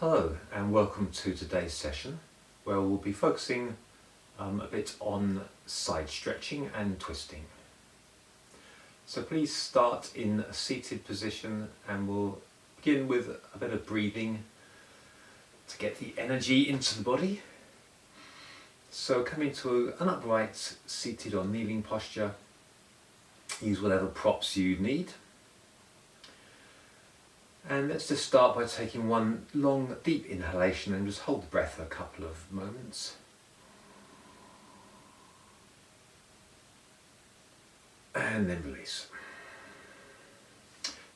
Hello and welcome to today's session where we'll be focusing a bit on side stretching and twisting. So please start in a seated position and we'll begin with a bit of breathing to get the energy into the body. So coming to an upright seated or kneeling posture, use whatever props you need. And let's just start by taking one long deep inhalation and just hold the breath for a couple of moments. And then release.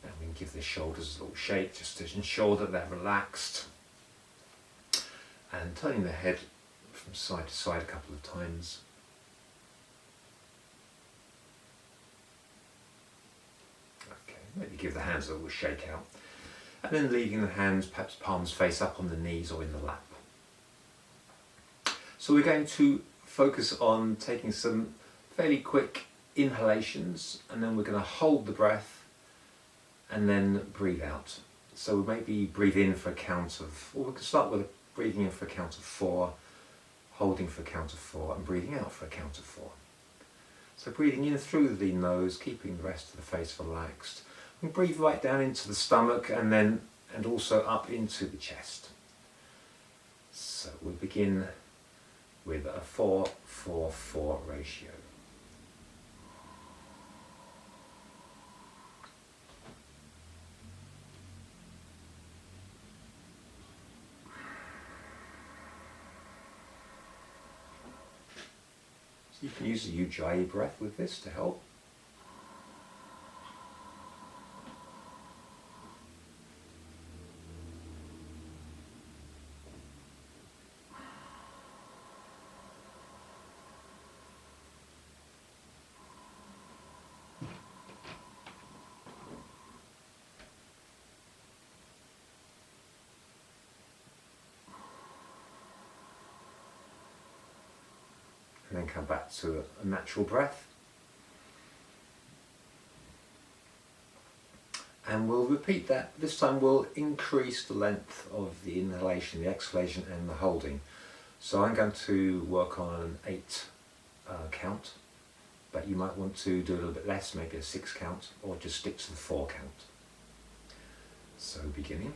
And we can give the shoulders a little shake just to ensure that they're relaxed. And turning the head from side to side a couple of times. Okay, maybe give the hands a little shake out. And then leaving the hands, perhaps palms face up on the knees or in the lap. So we're going to focus on taking some fairly quick inhalations, and then we're going to hold the breath and then breathe out. So maybe breathe in for a count of, or we can start with breathing in for a count of 4, holding for a count of 4, and breathing out for a count of 4. So breathing in through the nose, keeping the rest of the face relaxed. And breathe right down into the stomach and also up into the chest. So we'll begin with a 4-4-4 ratio. So you can use the Ujjayi breath with this to help. And then come back to a natural breath. And we'll repeat that. This time we'll increase the length of the inhalation, the exhalation and the holding. So I'm going to work on an 8 count, but you might want to do a little bit less, maybe a 6 count, or just stick to the 4 count. So beginning.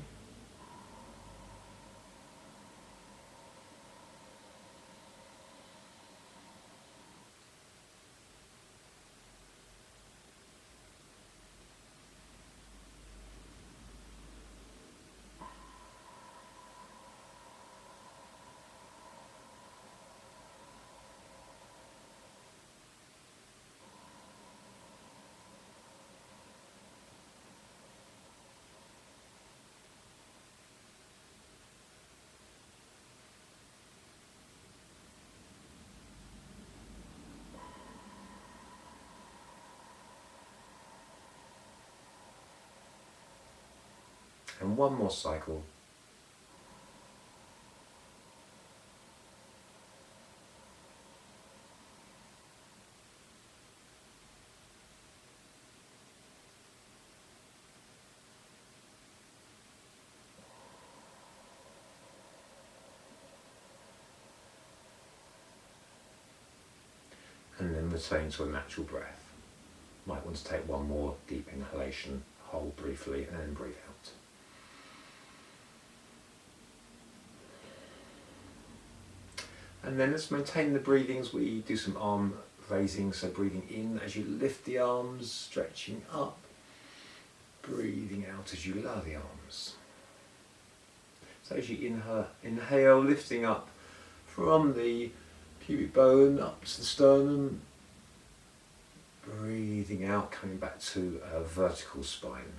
And one more cycle. And then return to a natural breath. Might want to take one more deep inhalation, hold briefly, and then breathe out. And then let's maintain the breathing as we do some arm raising. So breathing in as you lift the arms, stretching up. Breathing out as you lower the arms. So as you inhale, lifting up from the pubic bone up to the sternum. Breathing out, coming back to a vertical spine.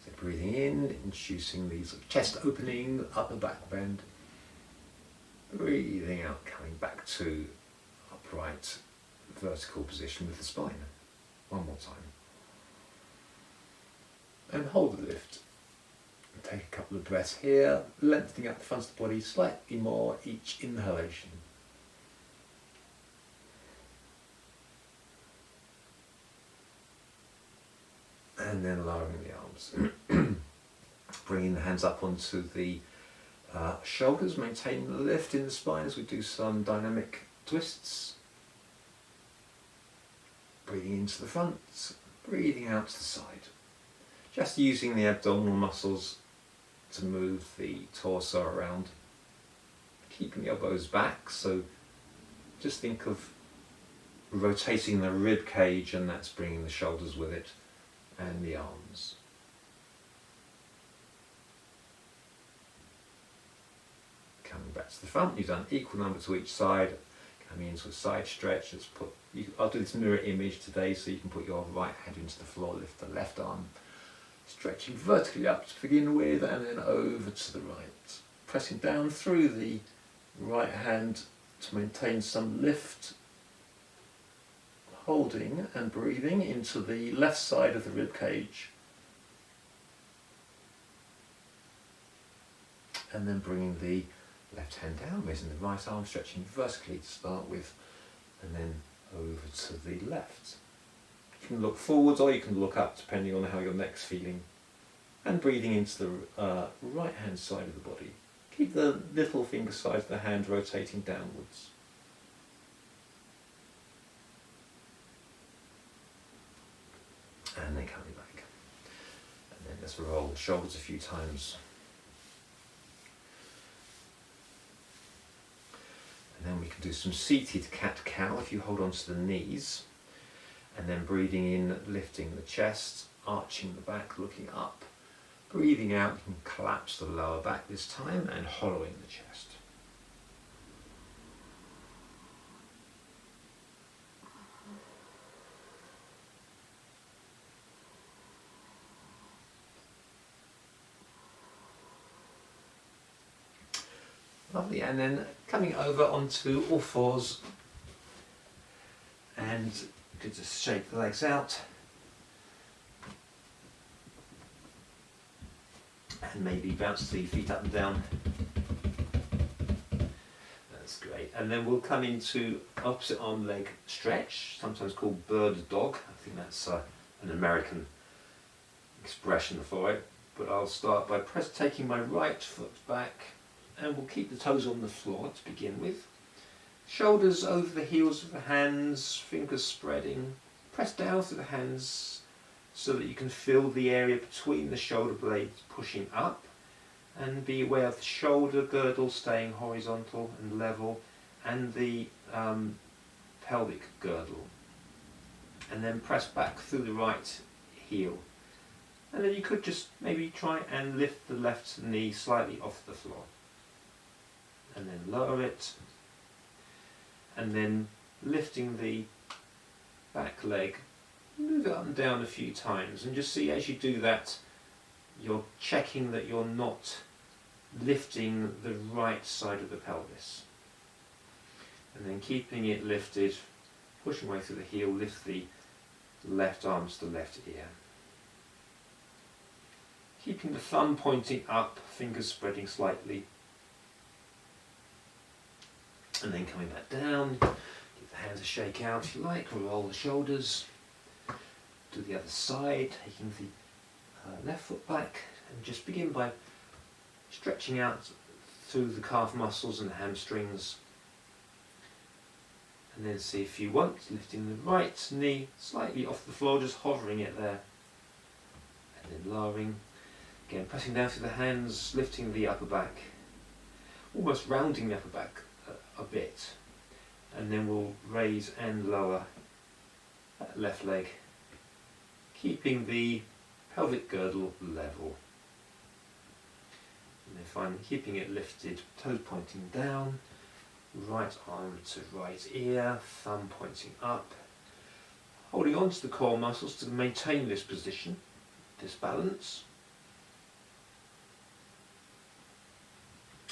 So breathing in, introducing these chest opening, upper back bend. Breathing out, coming back to upright vertical position with the spine. One more time. And hold the lift. And take a couple of breaths here, lengthening up the front of the body slightly more each inhalation. And then lowering the arms. bringing the hands up onto the shoulders, maintaining the lift in the spine as we do some dynamic twists. Breathing into the front, breathing out to the side. Just using the abdominal muscles to move the torso around. Keeping the elbows back, so just think of rotating the rib cage, and that's bringing the shoulders with it, and the arms. Coming back to the front, you've done equal number to each side. Coming into a side stretch, I'll do this mirror image today so you can put your right hand into the floor, lift the left arm, stretching vertically up to begin with, and then over to the right. Pressing down through the right hand to maintain some lift, holding and breathing into the left side of the rib cage, and then bringing the left hand down, raising the right arm, stretching vertically to start with, and then over to the left. You can look forwards or you can look up depending on how your neck's feeling, and breathing into the right hand side of the body. Keep the little finger size of the hand rotating downwards. And then coming back. And then let's roll the shoulders a few times. And then we can do some seated cat-cow if you hold on to the knees. And then breathing in, lifting the chest, arching the back, looking up. Breathing out, you can collapse the lower back this time and hollowing the chest. Lovely, and then coming over onto all fours, and you could just shake the legs out, and maybe bounce the feet up and down. That's great. And then we'll come into opposite arm leg stretch, sometimes called bird dog. I think that's an American expression for it. But I'll start by taking my right foot back, and we'll keep the toes on the floor to begin with. Shoulders over the heels of the hands, fingers spreading. Press down through the hands so that you can feel the area between the shoulder blades pushing up, and be aware of the shoulder girdle staying horizontal and level, and the pelvic girdle. And then press back through the right heel. And then you could just maybe try and lift the left knee slightly off the floor. And then lower it, and then lifting the back leg, move it up and down a few times, and just see as you do that you're checking that you're not lifting the right side of the pelvis, and then keeping it lifted, pushing away through the heel, lift the left arm to the left ear, keeping the thumb pointing up, fingers spreading slightly. And then coming back down, give the hands a shake out if you like, roll the shoulders, do the other side, taking the left foot back, and just begin by stretching out through the calf muscles and the hamstrings. And then see if you want, lifting the right knee slightly off the floor, just hovering it there. And then lowering, again pressing down through the hands, lifting the upper back, almost rounding the upper back a bit, and then we'll raise and lower that left leg, keeping the pelvic girdle level, and then finally keeping it lifted, toes pointing down, right arm to right ear, thumb pointing up, holding on to the core muscles to maintain this position, this balance.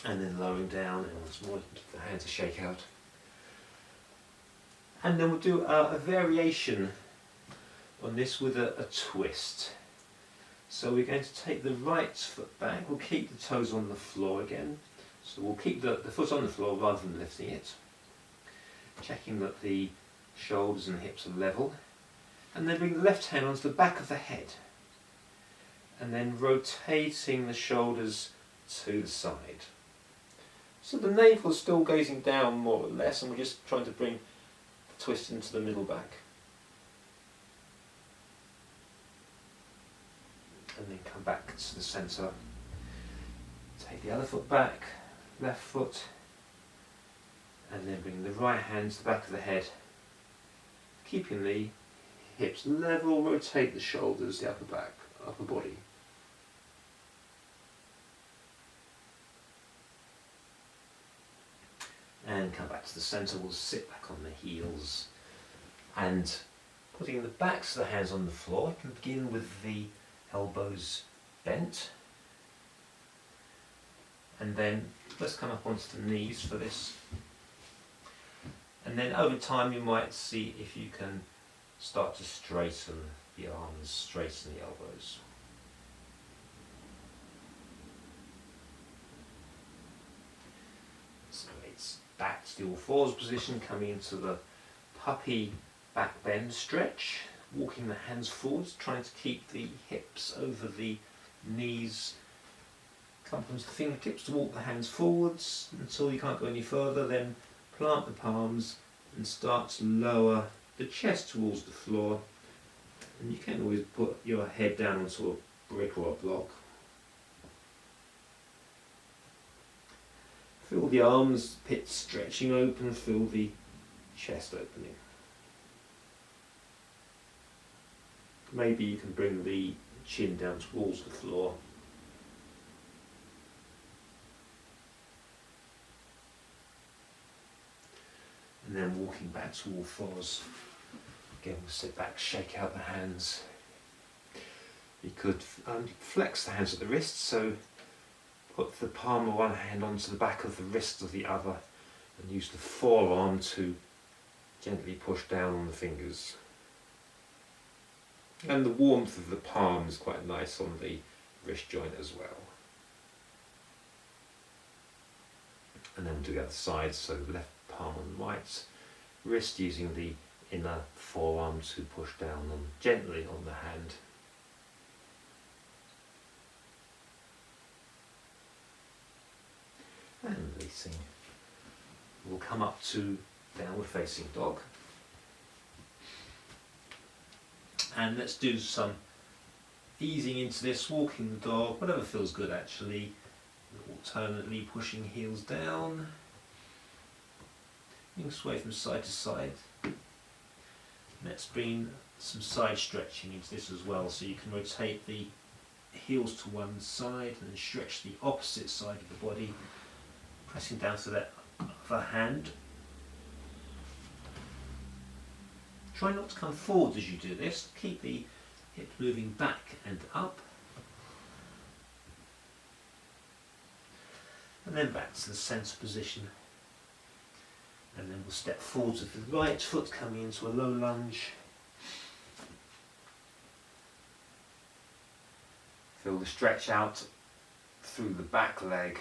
And then lowering down, and once more give the hands a shake out. And then we'll do a variation on this with a twist. So we're going to take the right foot back, we'll keep the toes on the floor again. So we'll keep the foot on the floor rather than lifting it. Checking that the shoulders and hips are level. And then bring the left hand onto the back of the head. and then rotating the shoulders to the side. So the navel is still gazing down more or less, and we're just trying to bring the twist into the middle back. And then come back to the centre. Take the other foot back, left foot, and then bring the right hand to the back of the head, keeping the hips level, rotate the shoulders, the upper back, upper body. And come back to the centre. We'll sit back on the heels and putting the backs of the hands on the floor. You can begin with the elbows bent, and then let's come up onto the knees for this, and then over time you might see if you can start to straighten the arms, straighten the elbows. So it's back to the all fours position, coming into the puppy back bend stretch, walking the hands forwards, trying to keep the hips over the knees. Come onto the fingertips to walk the hands forwards until you can't go any further, then plant the palms and start to lower the chest towards the floor. And you can always put your head down onto a brick or a block. Feel the arms, pits stretching open, feel the chest opening. Maybe you can bring the chin down towards the floor. And then walking back to all fours. Again, we'll sit back, shake out the hands. You could flex the hands at the wrists, so put the palm of one hand onto the back of the wrist of the other and use the forearm to gently push down on the fingers. And the warmth of the palm is quite nice on the wrist joint as well. And then we'll do the other side, so left palm on right wrist, using the inner forearm to push down gently on the hand. And releasing. We'll come up to downward facing dog. And let's do some easing into this, walking the dog, whatever feels good actually, alternately pushing heels down, being swayed from side to side. Let's bring some side stretching into this as well, so you can rotate the heels to one side and then stretch the opposite side of the body, pressing down to that other hand. Try not to come forward as you do this, keep the hip moving back and up. And then back to the centre position. And then we'll step forwards with the right foot coming into a low lunge. Feel the stretch out through the back leg.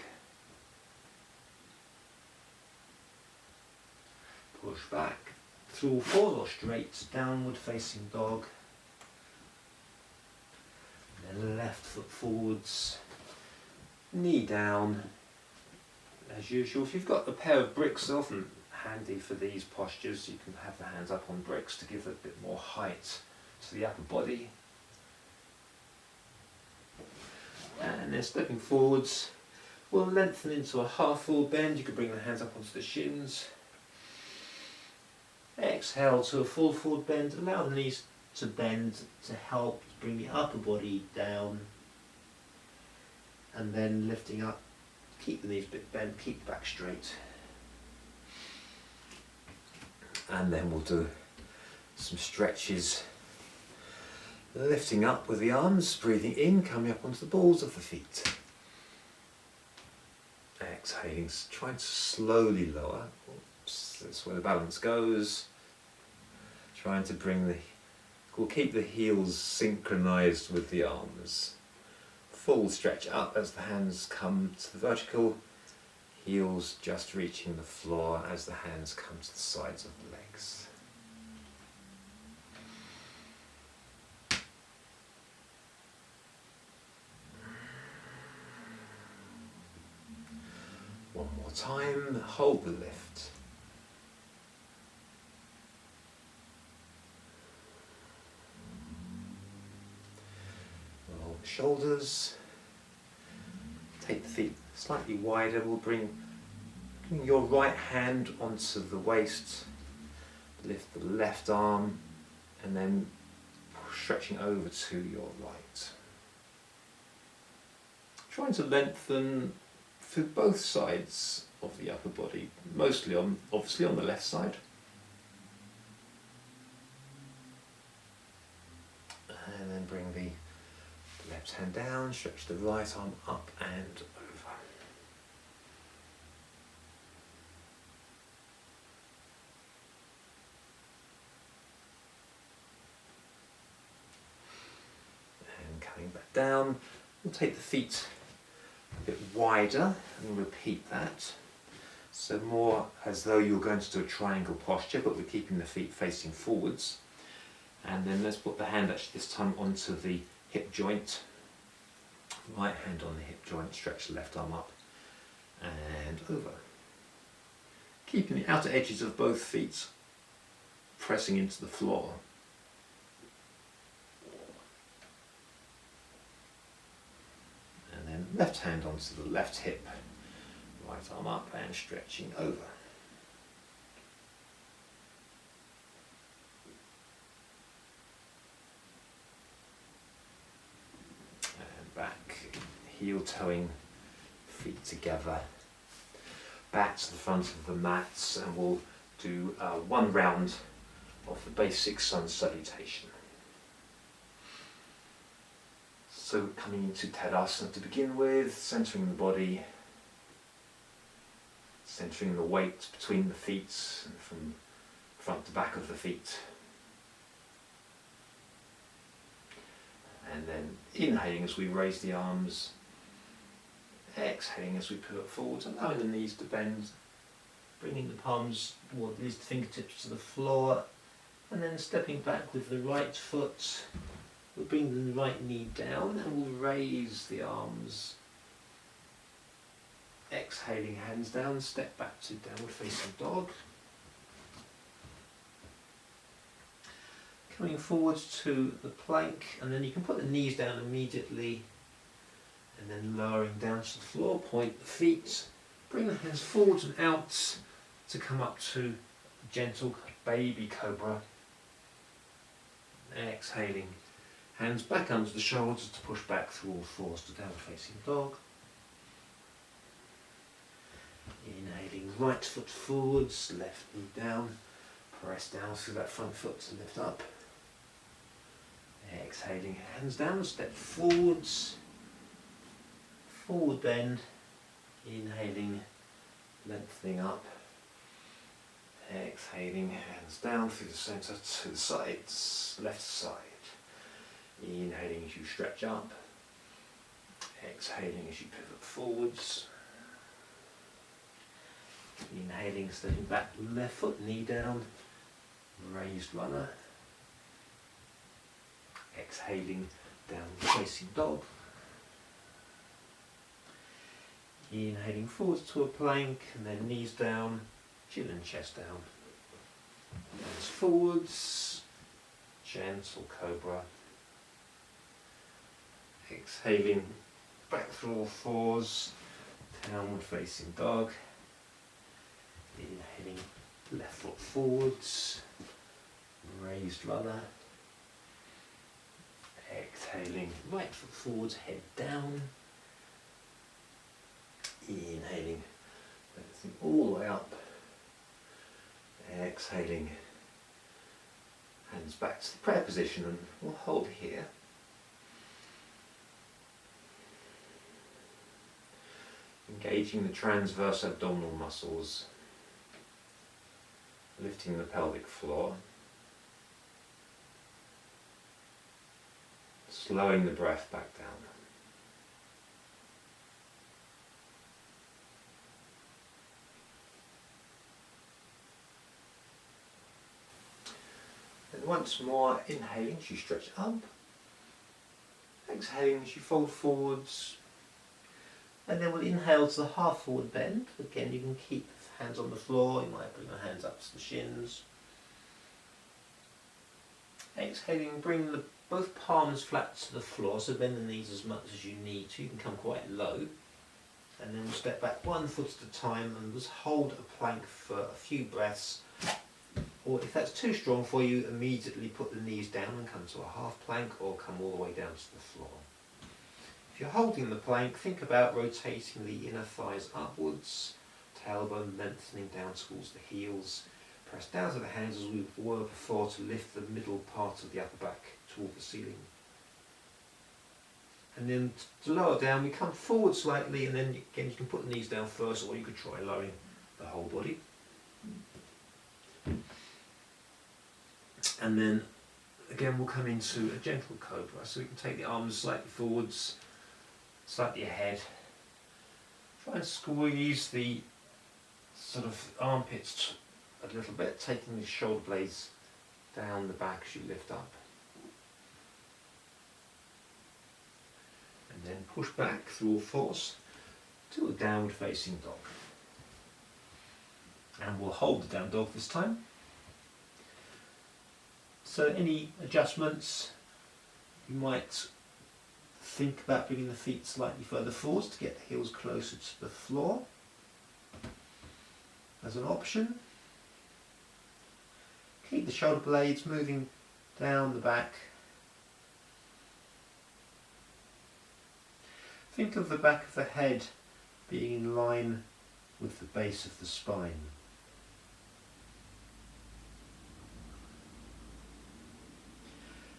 Push back through all fours or straight, downward facing dog. And then left foot forwards, knee down. As usual, if you've got a pair of bricks, they're often handy for these postures. You can have the hands up on bricks to give a bit more height to the upper body. And then stepping forwards, we'll lengthen into a half full bend. You can bring the hands up onto the shins. Exhale to a full forward bend. Allow the knees to bend to help bring the upper body down. And then lifting up, keep the knees a bit bent, keep the back straight. And then we'll do some stretches. Lifting up with the arms, breathing in, coming up onto the balls of the feet. Exhaling, trying to slowly lower. Oops, that's where the balance goes. Trying to we'll keep the heels synchronized with the arms. Full stretch up as the hands come to the vertical, heels just reaching the floor as the hands come to the sides of the legs. more time, hold the lift. Roll the shoulders. Take the feet slightly wider. We'll bring your right hand onto the waist. Lift the left arm and then stretching over to your right. Trying to lengthen through both sides of the upper body, mostly obviously on the left side. And then bring the left hand down, stretch the right arm up and over. And coming back down, we'll take the feet a bit wider and repeat that. So more as though you're going to do a triangle posture, but we're keeping the feet facing forwards. And then let's put the hand actually this time onto the hip joint. Right hand on the hip joint, stretch the left arm up and over. Keeping the outer edges of both feet pressing into the floor. And then left hand onto the left hip, right arm up and stretching over. Back, heel toeing feet together, back to the front of the mats, and we'll do one round of the basic sun salutation. So coming into Tadasana to begin with, centering the body, centering the weight between the feet and from front to back of the feet. And then inhaling as we raise the arms, exhaling as we pivot forwards, allowing the knees to bend, bringing the palms toward these fingertips to the floor, and then stepping back with the right foot. We'll bring the right knee down and we'll raise the arms. Exhaling, hands down, step back to downward facing dog. Coming forwards to the plank, and then you can put the knees down immediately and then lowering down to the floor, point the feet, bring the hands forwards and out to come up to gentle baby cobra. Exhaling, hands back under the shoulders to push back through all fours to downward facing dog. Inhaling, right foot forwards, left knee down, press down through that front foot to lift up. Exhaling, hands down, step forwards, forward bend, inhaling, lengthening up, exhaling, hands down through the centre to the sides, left side, inhaling as you stretch up, exhaling as you pivot forwards, inhaling, stepping back, left foot, knee down, raised runner. Exhaling, down facing dog. Inhaling forwards to a plank and then knees down, chin and chest down. Hands forwards, gentle cobra. Exhaling, back through all fours, downward facing dog. Inhaling, left foot forwards, raised runner. Exhaling, right foot forwards, head down. Inhaling, lifting all the way up. Exhaling, hands back to the prayer position, and we'll hold here. Engaging the transverse abdominal muscles, lifting the pelvic floor. Slowing the breath back down. And once more, inhaling as you stretch up. Exhaling as you fold forwards. And then we'll inhale to the half forward bend. Again, you can keep hands on the floor, you might bring your hands up to the shins. Exhaling, bring both palms flat to the floor, so bend the knees as much as you need to. You can come quite low. And then we'll step back 1 foot at a time and just hold a plank for a few breaths. Or if that's too strong for you, immediately put the knees down and come to a half plank, or come all the way down to the floor. If you're holding the plank, think about rotating the inner thighs upwards, tailbone lengthening down towards the heels. Press down to the hands as we were before to lift the middle part of the upper back toward the ceiling. And then to lower down, we come forward slightly, and then again you can put the knees down first, or you could try lowering the whole body. And then again we'll come into a gentle cobra, so we can take the arms slightly forwards, slightly ahead. Try and squeeze the sort of armpits a little bit, taking the shoulder blades down the back as you lift up. And then push back through all fours to a downward facing dog. And we'll hold the down dog this time. So any adjustments, you might think about bringing the feet slightly further forwards to get the heels closer to the floor as an option. Keep the shoulder blades moving down the back. Think of the back of the head being in line with the base of the spine.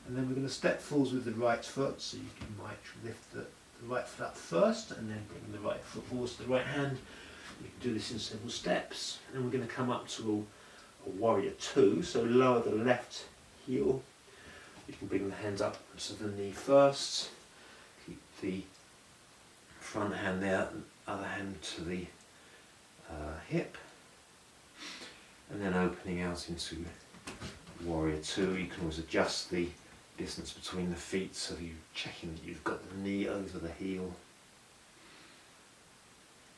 And then we're going to step forwards with the right foot, so you might lift the right foot up first and then bring the right foot forwards to the right hand. We can do this in several steps. And then we're going to come up to a warrior two, so lower the left heel. You can bring the hands up to the knee first. Keep the front hand there, other hand to the hip. And then opening out into warrior two. You can always adjust the distance between the feet, so you're checking that you've got the knee over the heel.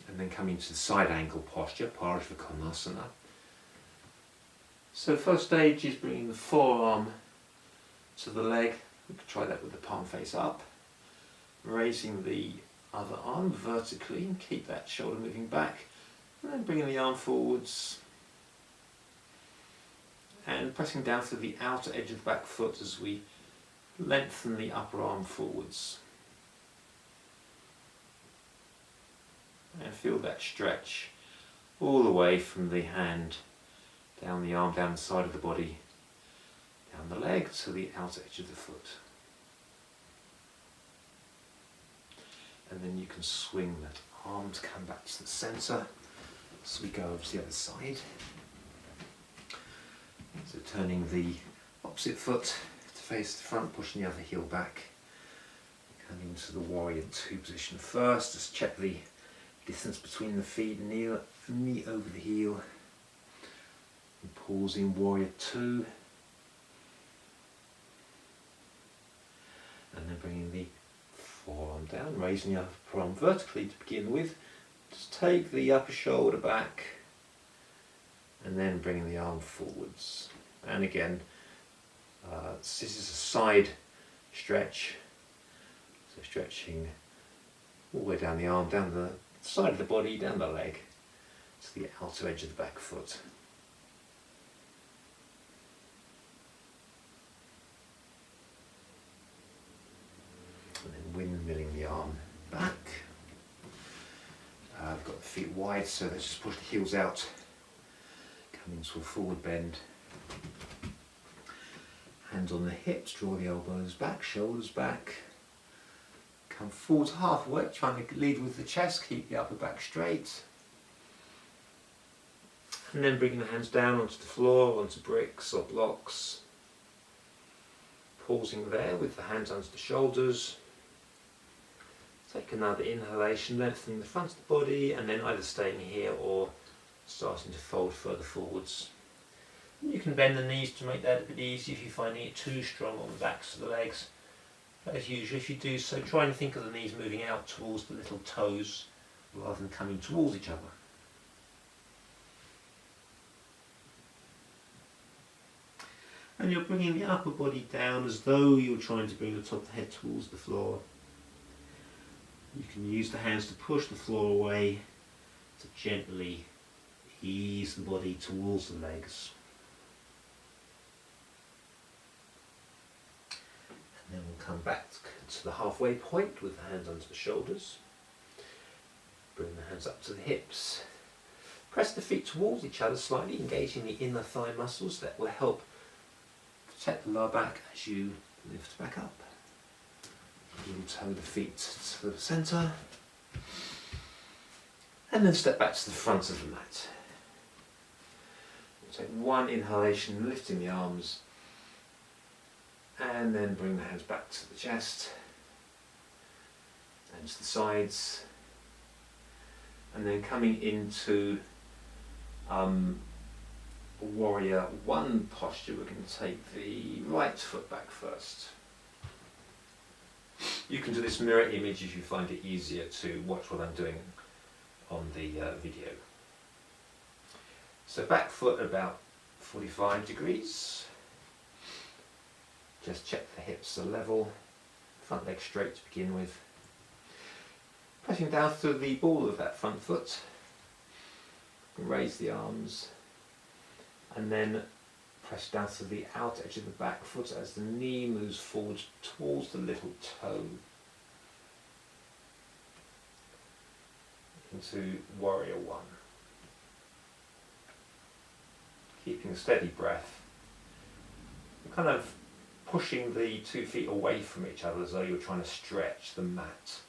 And then coming to the side angle posture, Parashvakonasana. So first stage is bringing the forearm to the leg. We could try that with the palm face up. Raising the other arm vertically and keep that shoulder moving back. And then bringing the arm forwards. And pressing down through the outer edge of the back foot as we lengthen the upper arm forwards. And feel that stretch all the way from the hand, down the arm, down the side of the body, down the leg to the outer edge of the foot. And then you can swing that arm to come back to the centre as we go over to the other side. So turning the opposite foot to face the front, pushing the other heel back. Coming into the warrior two position first. Just check the distance between the feet, knee over the heel. And pausing warrior two. And then bringing the forearm down, raising the upper arm vertically to begin with. Just take the upper shoulder back. And then bringing the arm forwards. And again, this is a side stretch. So stretching all the way down the arm, down the side of the body, down the leg, to the outer edge of the back foot. And then windmilling the arm back. I've got the feet wide, so let's just push the heels out. Come into a forward bend. Hands on the hips, draw the elbows back, shoulders back. Come forward halfway, trying to lead with the chest, keep the upper back straight. And then bringing the hands down onto the floor, onto bricks or blocks. Pausing there with the hands under the shoulders. Take another inhalation, lengthening the front of the body, and then either staying here or starting to fold further forwards. You can bend the knees to make that a bit easier if you're finding it too strong on the backs of the legs. As usual, if you do so, try and think of the knees moving out towards the little toes rather than coming towards each other. And you're bringing the upper body down as though you're trying to bring the top of the head towards the floor. You can use the hands to push the floor away, to gently ease the body towards the legs. And then we'll come back to the halfway point with the hands under the shoulders. Bring the hands up to the hips. Press the feet towards each other slightly, engaging the inner thigh muscles. That will help protect the lower back as you lift back up. You'll toe the feet to the centre. And then step back to the front of the mat. We'll take one inhalation, lifting the arms. And then bring the hands back to the chest. And to the sides. And then coming into warrior one posture, we're going to take the right foot back first. You can do this mirror image if you find it easier to watch what I'm doing on the video. So back foot about 45 degrees. Just check the hips are level, front leg straight to begin with. Pressing down through the ball of that front foot. Raise the arms. And then press down to the outer edge of the back foot as the knee moves forward towards the little toe. Into warrior one. Keeping a steady breath. You're kind of pushing the 2 feet away from each other as though you're trying to stretch the mat.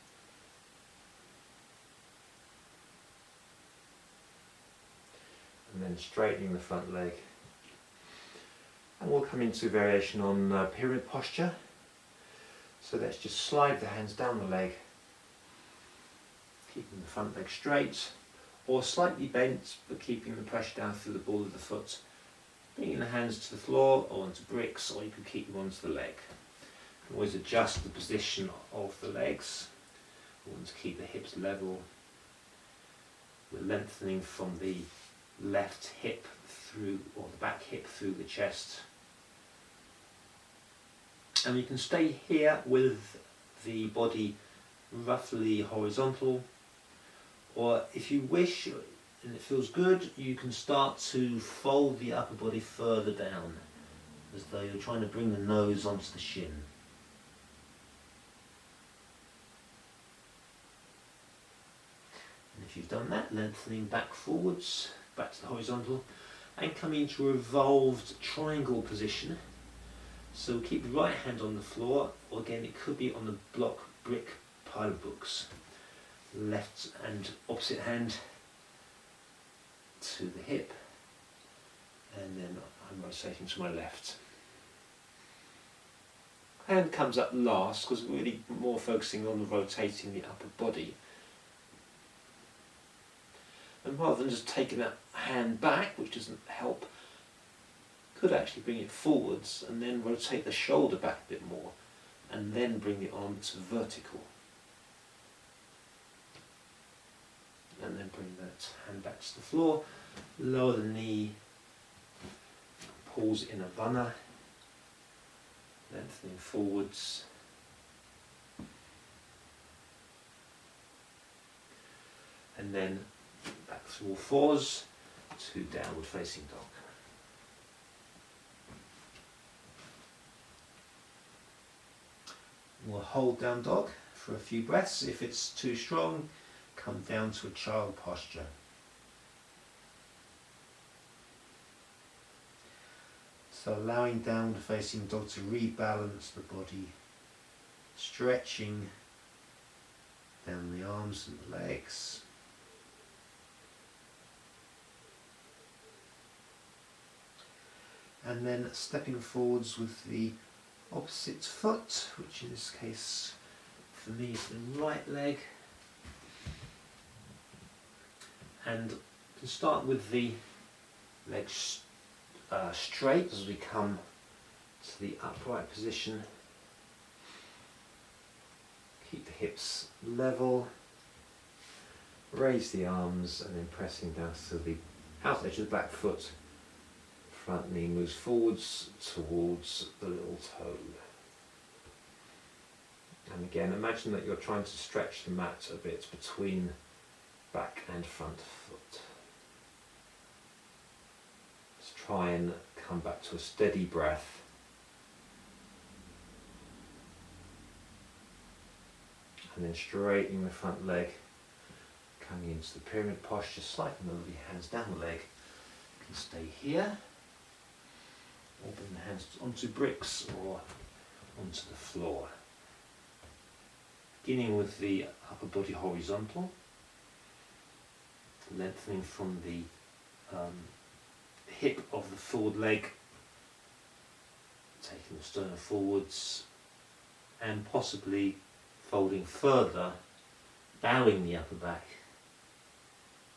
And then straightening the front leg. And we'll come into variation on pyramid posture. So let's just slide the hands down the leg, keeping the front leg straight, or slightly bent, but keeping the pressure down through the ball of the foot. Bringing the hands to the floor or onto bricks, or you can keep them onto the leg. You can always adjust the position of the legs. We want to keep the hips level. We're lengthening from the left hip through, or the back hip through the chest. And you can stay here with the body roughly horizontal, or if you wish and it feels good, you can start to fold the upper body further down as though you're trying to bring the nose onto the shin. And if you've done that, lengthening back forwards, back to the horizontal, and coming into a revolved triangle position. So keep the right hand on the floor, or again it could be on the block brick pile of books. Left and opposite hand to the hip, and then I'm rotating to my left. Hand comes up last because we're really more focusing on rotating the upper body. And rather than just taking that hand back, which doesn't help, could actually bring it forwards and then rotate the shoulder back a bit more, and then bring the arm to vertical. And then bring that hand back to the floor, lower the knee, pause in a runner, lengthening forwards. And then back through all fours to downward facing dog. We'll hold down dog for a few breaths. If it's too strong, come down to a child posture. So allowing downward facing dog to rebalance the body, stretching down the arms and the legs. And then stepping forwards with the opposite foot, which in this case for me is the right leg. And to start with the legs straight as we come to the upright position. Keep the hips level. raise the arms and then pressing down to the outer edge of the back foot. Front knee moves forwards towards the little toe. And again, imagine that you're trying to stretch the mat a bit between back and front foot. Let's try and come back to a steady breath. And then straightening the front leg, coming into the pyramid posture, slightly move your hands down the leg. You can stay here, or bring the hands onto bricks or onto the floor. Beginning with the upper body horizontal, lengthening from the hip of the forward leg, taking the sternum forwards, and possibly folding further, bowing the upper back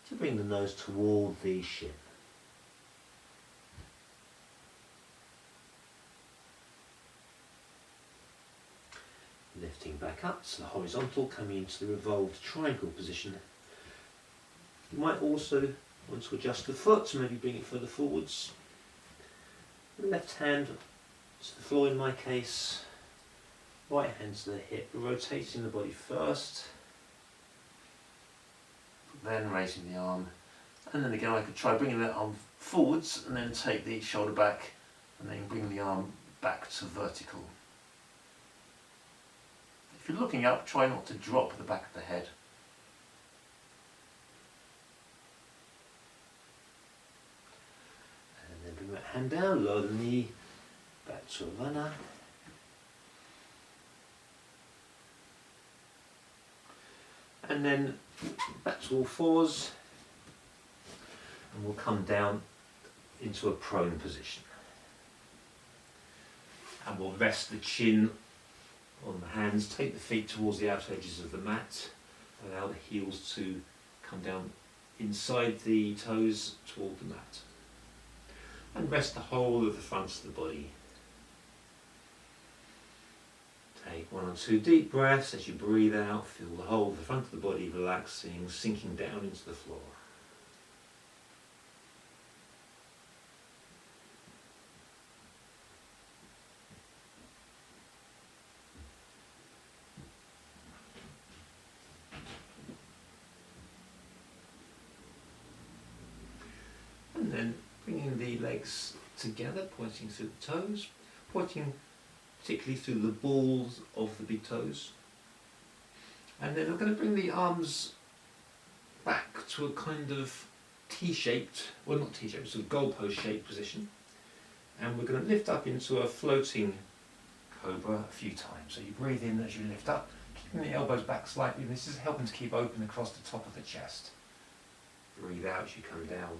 to bring the nose toward the shin. Lifting back up to the horizontal, coming into the revolved triangle position. You might also want to adjust the foot, maybe bring it further forwards. Left hand to the floor in my case, right hand to the hip, rotating the body first, then raising the arm, and then again I could try bringing that arm forwards and then take the shoulder back and then bring the arm back to vertical. If you're looking up, try not to drop the back of the head. And then bring that hand down, lower the knee, back to a runner. And then back to all fours, and we'll come down into a prone position. And we'll rest the chin on the hands, take the feet towards the outer edges of the mat, allow the heels to come down inside the toes toward the mat. And rest the whole of the front of the body. Take 1 or 2 deep breaths. As you breathe out, feel the whole of the front of the body relaxing, sinking down into the floor. And then bringing the legs together, pointing through the toes, pointing particularly through the balls of the big toes. And then we're going to bring the arms back to a kind of T-shaped, well not T-shaped, sort of goalpost shaped position. And we're going to lift up into a floating cobra a few times. So you breathe in as you lift up, keeping the elbows back slightly, and this is helping to keep open across the top of the chest. Breathe out as you come down.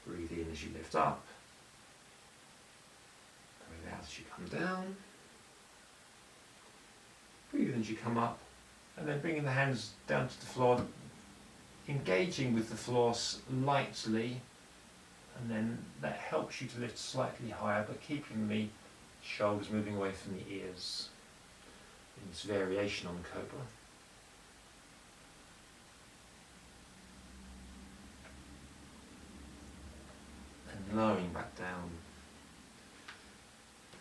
Breathe in as you lift up. Breathe out as you come down. Breathe in as you come up. And then bringing the hands down to the floor, engaging with the floor lightly, and then that helps you to lift slightly higher, but keeping the shoulders moving away from the ears in this variation on cobra. And lowering back down.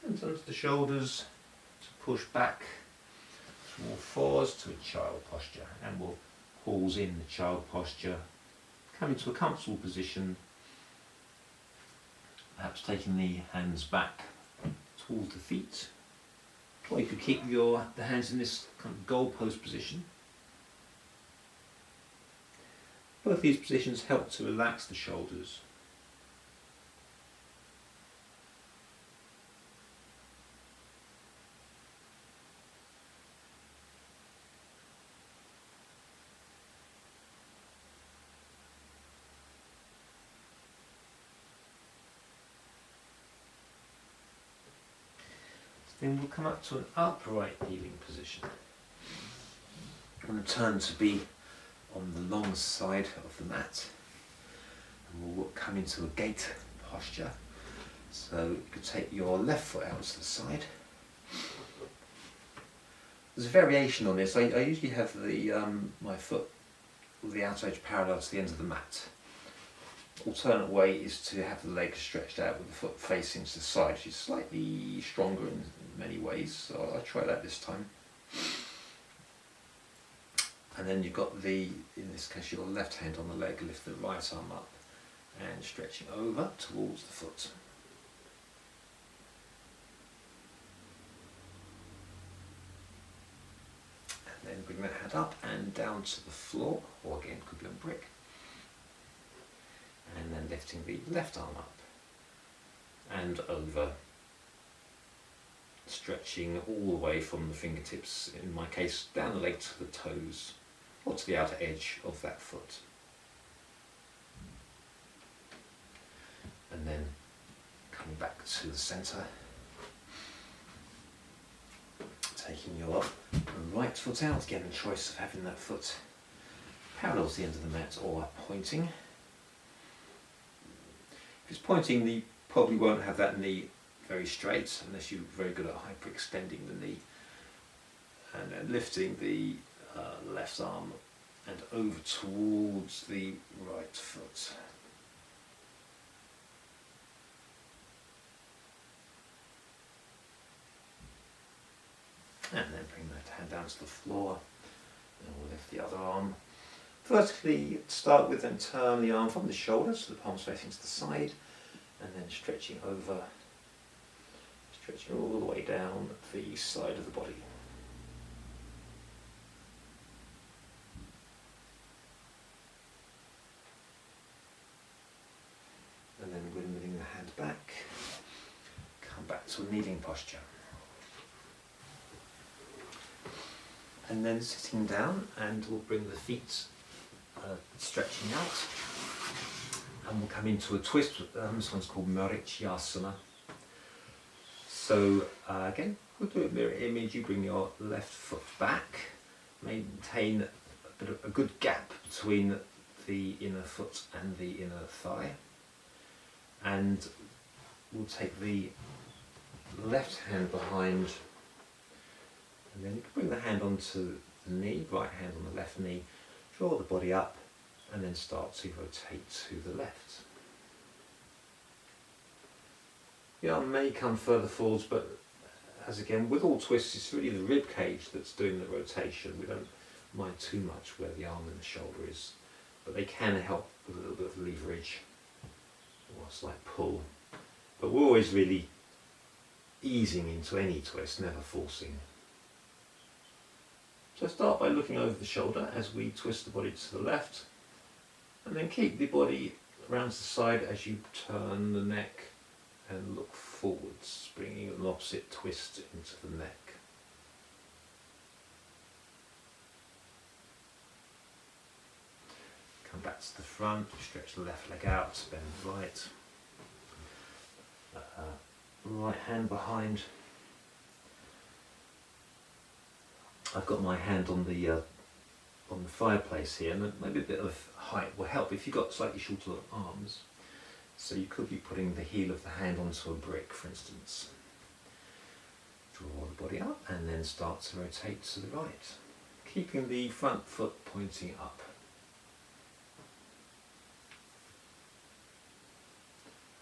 Hands onto the shoulders to push back to all fours to a child posture, and we'll pause in the child posture, come into a comfortable position, perhaps taking the hands back towards the feet, or you could keep the hands in this kind of goalpost position. Both these positions help to relax the shoulders. Then we'll come up to an upright kneeling position. I'm going to turn to be on the long side of the mat, and we'll come into a gate posture. So you could take your left foot out to the side. There's a variation on this. I usually have the my foot, the outer edge parallel to the end of the mat. Alternate way is to have the legs stretched out with the foot facing to the side, which is slightly stronger in many ways, so I'll try that this time. And then you've got in this case, your left hand on the leg, lift the right arm up and stretching over towards the foot. And then bring that hand up and down to the floor, or again, could be on brick. And then lifting the left arm up and over, stretching all the way from the fingertips, in my case, down the leg to the toes, or to the outer edge of that foot. And then coming back to the centre, taking your right foot out, again the choice of having that foot parallel to the end of the mat or pointing. If it's pointing, you probably won't have that knee very straight unless you're very good at hyperextending the knee. And then lifting the left arm and over towards the right foot. And then bring that hand down to the floor, and we'll lift the other arm. Vertically start with, and turn the arm from the shoulder so the palms facing to the side, and then stretching over, stretching all the way down the side of the body. And then windmilling the hand back, come back to a kneeling posture. And then sitting down, and we'll bring the feet stretching out, and we'll come into a twist. This one's called janushirshasana. So again, we'll do a mirror image. You bring your left foot back, maintain a good gap between the inner foot and the inner thigh, and we'll take the left hand behind. And then you can bring the hand onto the knee, right hand on the left knee, draw the body up, and then start to rotate to the left. The arm may come further forwards, but as again, with all twists, it's really the rib cage that's doing the rotation. We don't mind too much where the arm and the shoulder is, but they can help with a little bit of leverage or a slight pull. But we're always really easing into any twist, never forcing. So start by looking over the shoulder as we twist the body to the left, and then keep the body around to the side as you turn the neck and look forwards, bringing an opposite twist into the neck. Come back to the front, stretch the left leg out, bend right, right hand behind. I've got my hand on the fireplace here, and maybe a bit of height will help if you've got slightly shorter arms. So you could be putting the heel of the hand onto a brick, for instance. Draw the body up and then start to rotate to the right, keeping the front foot pointing up.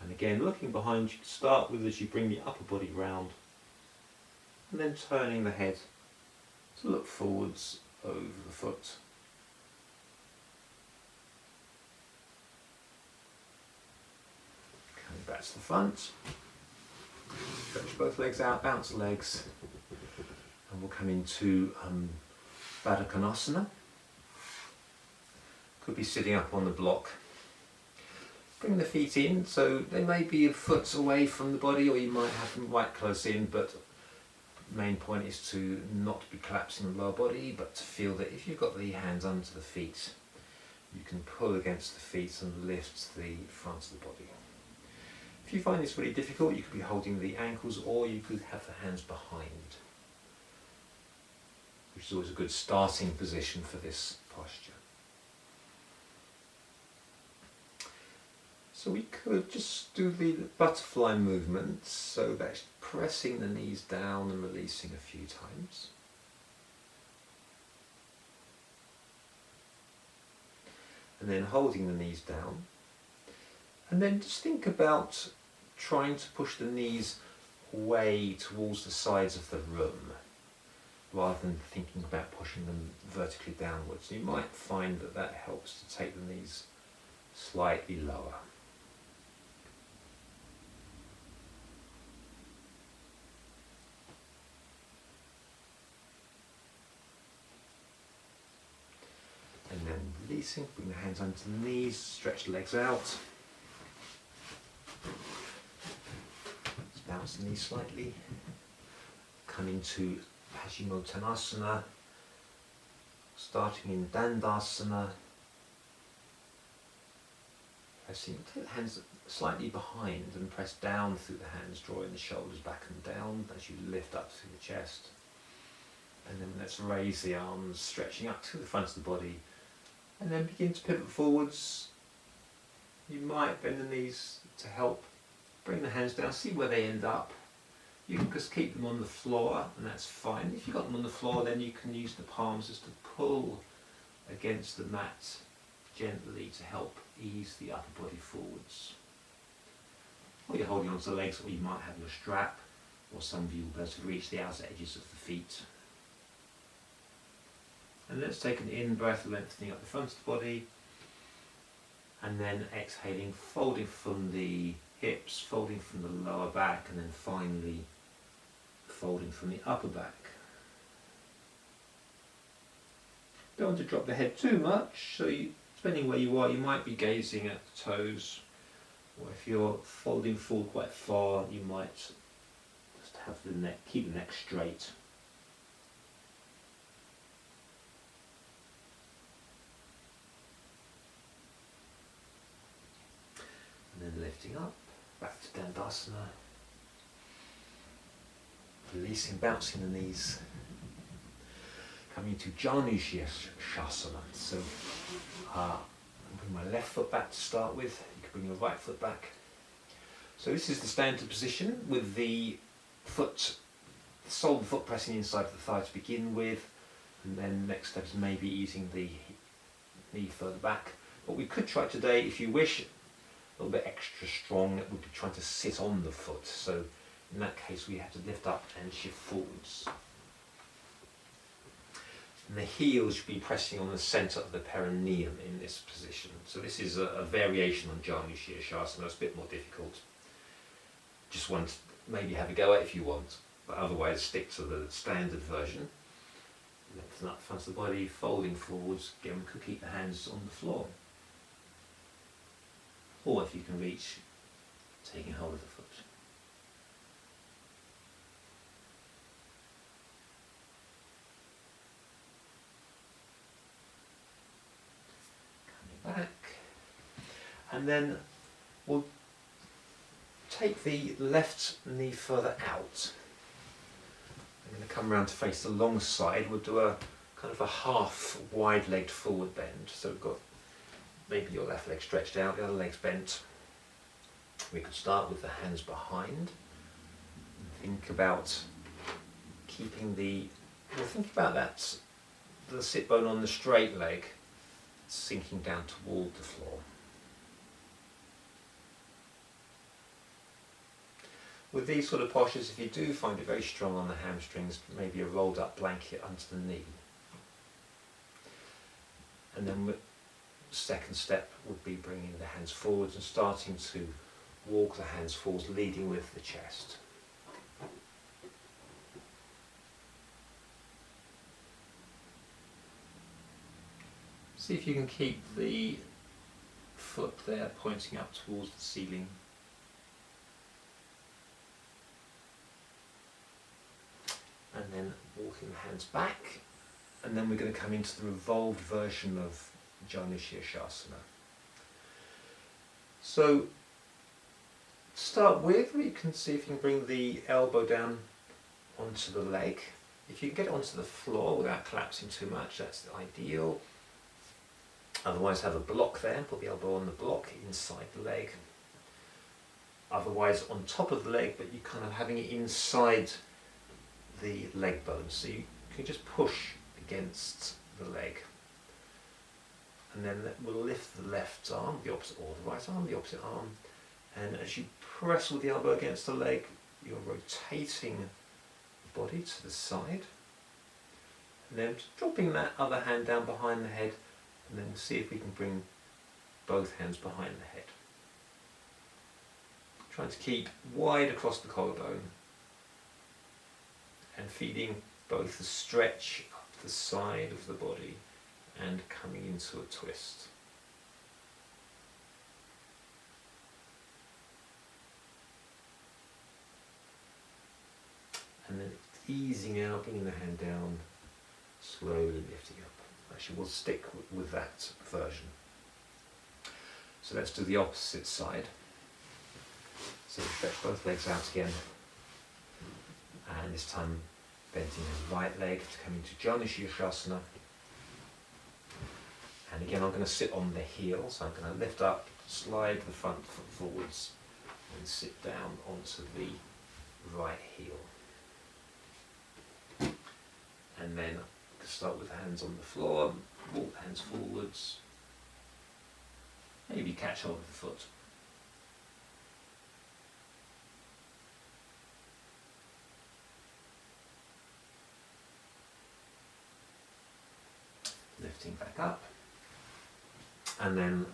And again, looking behind you, start with as you bring the upper body round, and then turning the head to look forwards over the foot. Coming back to the front, stretch both legs out, bounce the legs, and we'll come into Konasana. Could be sitting up on the block. Bring the feet in, so they may be a foot away from the body, or you might have them right close in, but main point is to not be collapsing the lower body, but to feel that if you've got the hands under the feet, you can pull against the feet and lift the front of the body. If you find this really difficult, you could be holding the ankles, or you could have the hands behind, which is always a good starting position for this posture. So we could just do the butterfly movement, so that's pressing the knees down and releasing a few times. and then holding the knees down. And then just think about trying to push the knees away towards the sides of the room, rather than thinking about pushing them vertically downwards. You might find that that helps to take the knees slightly lower. And then releasing, bring the hands under the knees, stretch the legs out. Let's bounce the knees slightly. Come into Paschimottanasana, starting in Dandasana. Pressing, take the hands slightly behind and press down through the hands, drawing the shoulders back and down as you lift up through the chest. And then let's raise the arms, stretching up through the front of the body. And then begin to pivot forwards. You might bend the knees to help. Bring the hands down, see where they end up. You can just keep them on the floor, and that's fine. If you've got them on the floor, then you can use the palms just to pull against the mat gently to help ease the upper body forwards. Or you're holding onto the legs, or you might have your strap, or some of you will be able to reach the outer edges of the feet. And let's take an in-breath, lengthening up the front of the body, and then exhaling, folding from the hips, folding from the lower back, and then finally folding from the upper back. Don't want to drop the head too much, so depending where you are, you might be gazing at the toes, or if you're folding forward quite far, you might just have the neck, keep the neck straight. And then lifting up, back to Dandasana, releasing, bouncing the knees, coming to janushirshasana. So I'll bring my left foot back to start with, you can bring your right foot back. So this is the standard position with the foot, the sole of the foot pressing inside of the thigh to begin with, and then next step is maybe easing the knee further back. What we could try today, if you wish, a little bit extra strong, would be trying to sit on the foot. So in that case we have to lift up and shift forwards. And the heel should be pressing on the centre of the perineum in this position. So this is a variation on janushirshasana. It's a bit more difficult. Just want to maybe have a go at it if you want, but otherwise stick to the standard version. Lengthen up the front of the body, folding forwards. Again, we could keep the hands on the floor. Or if you can reach, taking hold of the foot. Coming back. And then we'll take the left knee further out. I'm going to come around to face the long side. We'll do a kind of a half wide-legged forward bend. So we've got maybe your left leg stretched out, the other leg's bent. We could start with the hands behind. Think about keeping think about that, the sit bone on the straight leg sinking down toward the floor. With these sort of postures, if you do find it very strong on the hamstrings, maybe a rolled up blanket under the knee. And then second step would be bringing the hands forwards and starting to walk the hands forwards, leading with the chest. See if you can keep the foot there pointing up towards the ceiling. And then walking the hands back, and then we're going to come into the revolved version of janushirshasana. So to start with, you can see if you can bring the elbow down onto the leg. If you can get it onto the floor without collapsing too much, that's ideal. Otherwise have a block there, put the elbow on the block inside the leg. Otherwise on top of the leg, but you're kind of having it inside the leg bone, so you can just push against the leg. And then we'll lift the left arm, the opposite, or the right arm, the opposite arm. And as you press with the elbow against the leg, you're rotating the body to the side. And then just dropping that other hand down behind the head, and then we'll see if we can bring both hands behind the head. Trying to keep wide across the collarbone and feeding both the stretch up the side of the body and coming into a twist. And then easing out, bringing the hand down, slowly lifting up. Actually, we'll stick with that version. So let's do the opposite side. So stretch both legs out again. And this time bending the right leg to come into janushirshasana. And again, I'm going to sit on the heel, so I'm going to lift up, slide the front foot forwards, and sit down onto the right heel. And then start with hands on the floor, walk the hands forwards, maybe catch hold of the foot. Lifting back up, and then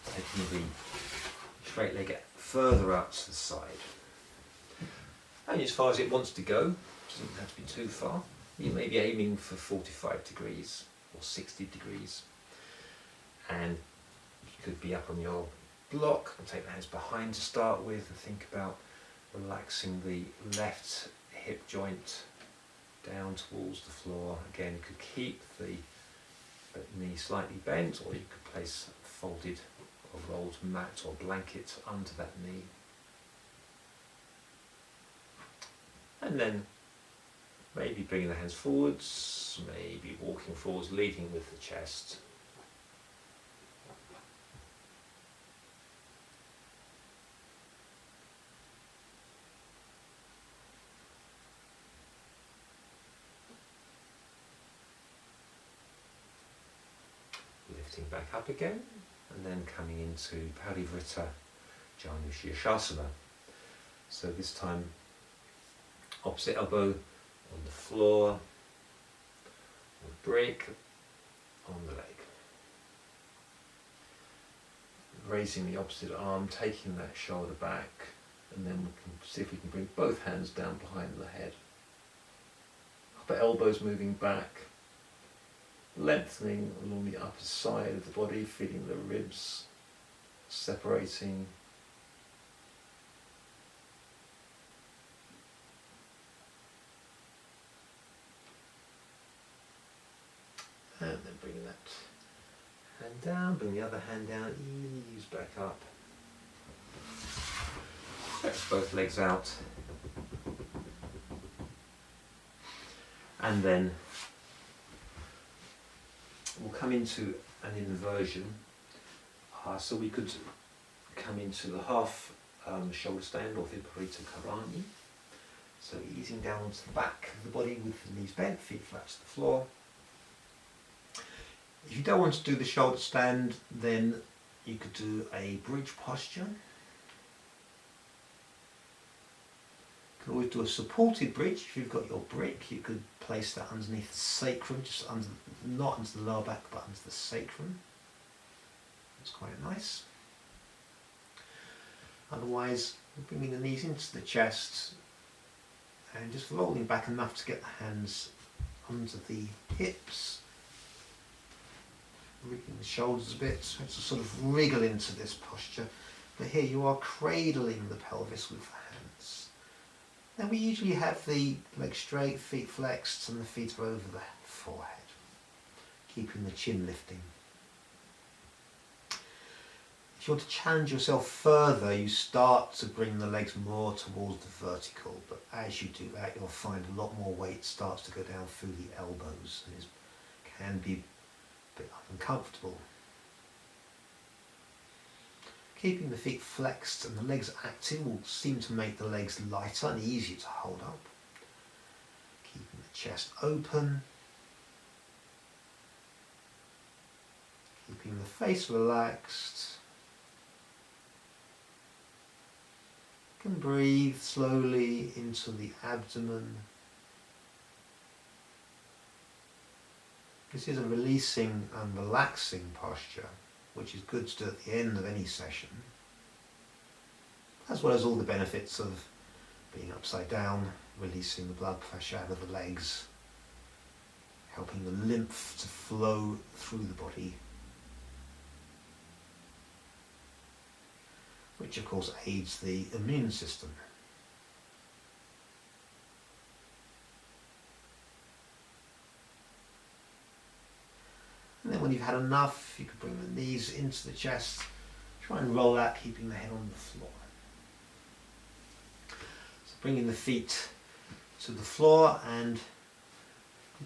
taking the straight leg further out to the side. Only as far as it wants to go, doesn't have to be too far. You may be aiming for 45 degrees or 60 degrees. And you could be up on your block and take the hands behind to start with, and think about relaxing the left hip joint down towards the floor. Again, you could keep the knee slightly bent, or you could place a folded or rolled mat or blanket under that knee. And then maybe bringing the hands forwards, maybe walking forwards, leading with the chest. Lifting back up again, and then coming into Parivrtta Janushirshasana. So this time, opposite elbow on the floor, on the brick, on the leg. Raising the opposite arm, taking that shoulder back, and then we can see if we can bring both hands down behind the head. Upper elbows moving back, lengthening along the upper side of the body, feeling the ribs separating. And then bringing that hand down, bring the other hand down, ease back up. Stretch both legs out. And then we'll come into an inversion. So we could come into the half shoulder stand or Viparita Karani. So easing down onto the back of the body with the knees bent, feet flat to the floor. If you don't want to do the shoulder stand, then you could do a bridge posture. You can always do a supported bridge. If you've got your brick, you could place that underneath the sacrum, just under, not under the lower back, but under the sacrum. That's quite nice. Otherwise, bringing the knees into the chest and just rolling back enough to get the hands under the hips. Wriggling the shoulders a bit, so it's a sort of wriggle into this posture. But here you are cradling the pelvis with the hands. Then we usually have the legs straight, feet flexed, and the feet are over the forehead, keeping the chin lifting. If you want to challenge yourself further, you start to bring the legs more towards the vertical, but as you do that, you'll find a lot more weight starts to go down through the elbows, and it can be a bit uncomfortable. Keeping the feet flexed and the legs active will seem to make the legs lighter and easier to hold up. Keeping the chest open. Keeping Keeping the face relaxed. You can breathe slowly into the abdomen. This is a releasing and relaxing posture, which is good to do at the end of any session, as well as all the benefits of being upside down, releasing the blood pressure out of the legs, helping the lymph to flow through the body, which of course aids the immune system. And then when you've had enough, you can bring the knees into the chest, try and roll out, keeping the head on the floor. So bringing the feet to the floor, and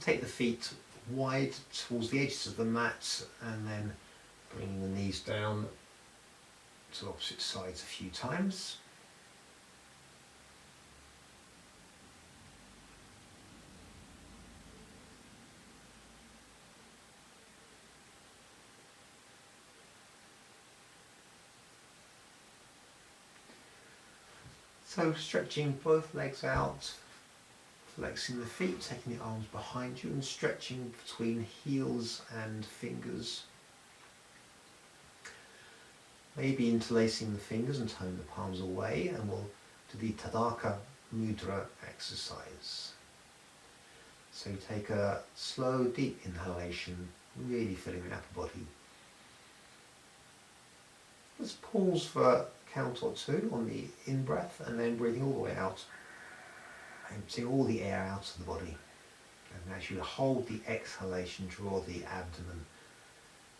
take the feet wide towards the edges of the mat, and then bringing the knees down to opposite sides a few times. So stretching both legs out, flexing the feet, taking the arms behind you and stretching between heels and fingers. Maybe interlacing the fingers and turning the palms away, and we'll do the Tadaka Mudra exercise. So you take a slow, deep inhalation, really filling the upper body. Let's pause for a count or two on the in-breath, and then breathing all the way out, emptying all the air out of the body. And as you hold the exhalation, draw the abdomen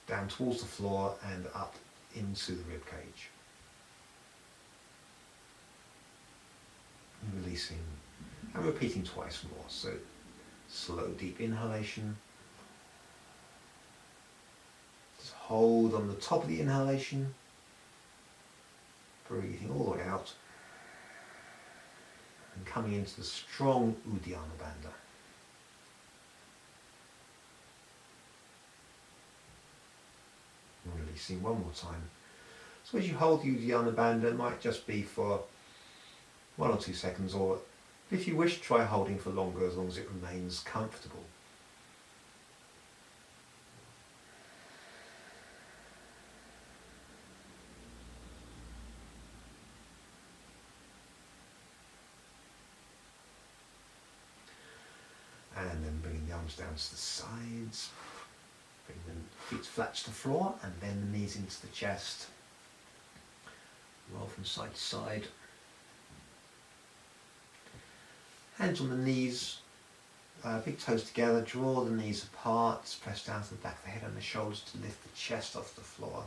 down towards the floor and up into the rib cage. And releasing and repeating twice more. So slow, deep inhalation. Just hold on the top of the inhalation, breathing all the way out, and coming into the strong Uddiyana Bandha. And releasing one more time. So as you hold the Uddiyana Bandha, it might just be for 1 or 2 seconds, or if you wish, try holding for longer, as long as it remains comfortable. And then bringing the arms down to the sides, bring the feet flat to the floor, and then the knees into the chest. Roll from side to side. Hands on the knees, big toes together, draw the knees apart, press down to the back of the head and the shoulders to lift the chest off the floor.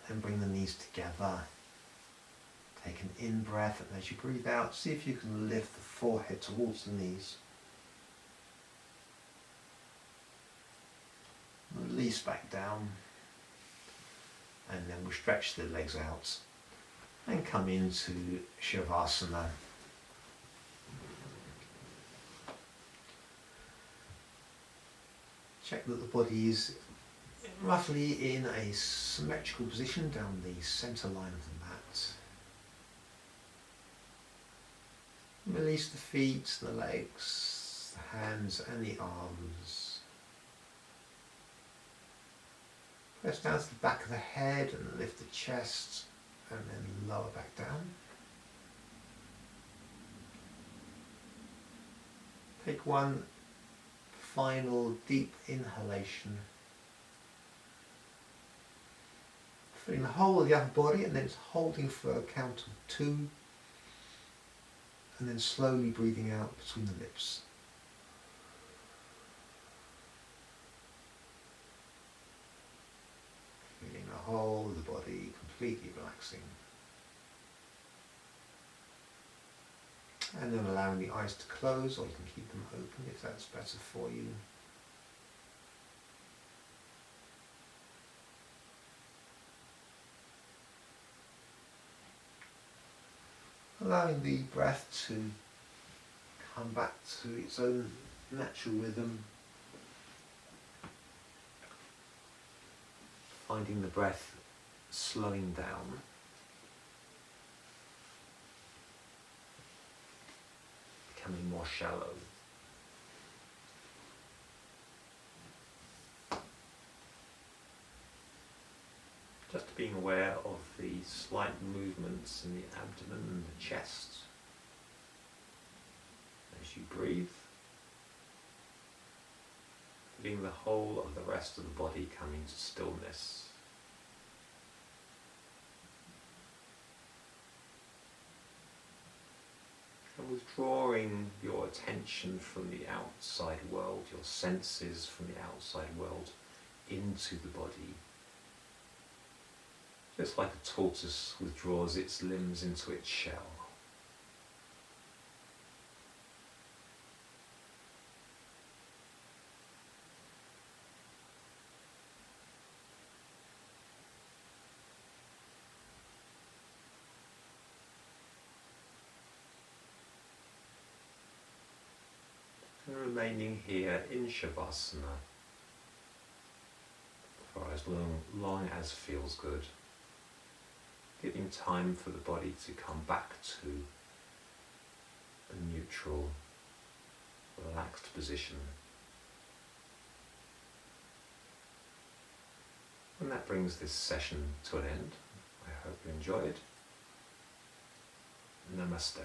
Then bring the knees together. Take an in-breath, and as you breathe out, see if you can lift the forehead towards the knees. Release back down, and then we'll stretch the legs out and come into Shavasana. Check that the body is roughly in a symmetrical position down the center line of the mat. Release the feet, the legs, the hands and the arms. Press down to the back of the head and lift the chest, and then lower back down. Take one final deep inhalation, filling the whole of the upper body, and then it's holding for a count of 2. And then slowly breathing out between the lips. Feeling the whole of the body completely relaxing. And then allowing the eyes to close, or you can keep them open if that's better for you. Allowing the breath to come back to its own natural rhythm. finding the breath slowing down. Becoming more shallow. Just being aware of the slight movements in the abdomen and the chest as you breathe. Feeling the whole of the rest of the body coming to stillness. And withdrawing your attention from the outside world, your senses from the outside world into the body. Just like a tortoise withdraws its limbs into its shell. And remaining here in Shavasana for as long as feels good. Giving time for the body to come back to a neutral, relaxed position. And that brings this session to an end. I hope you enjoyed. Namaste.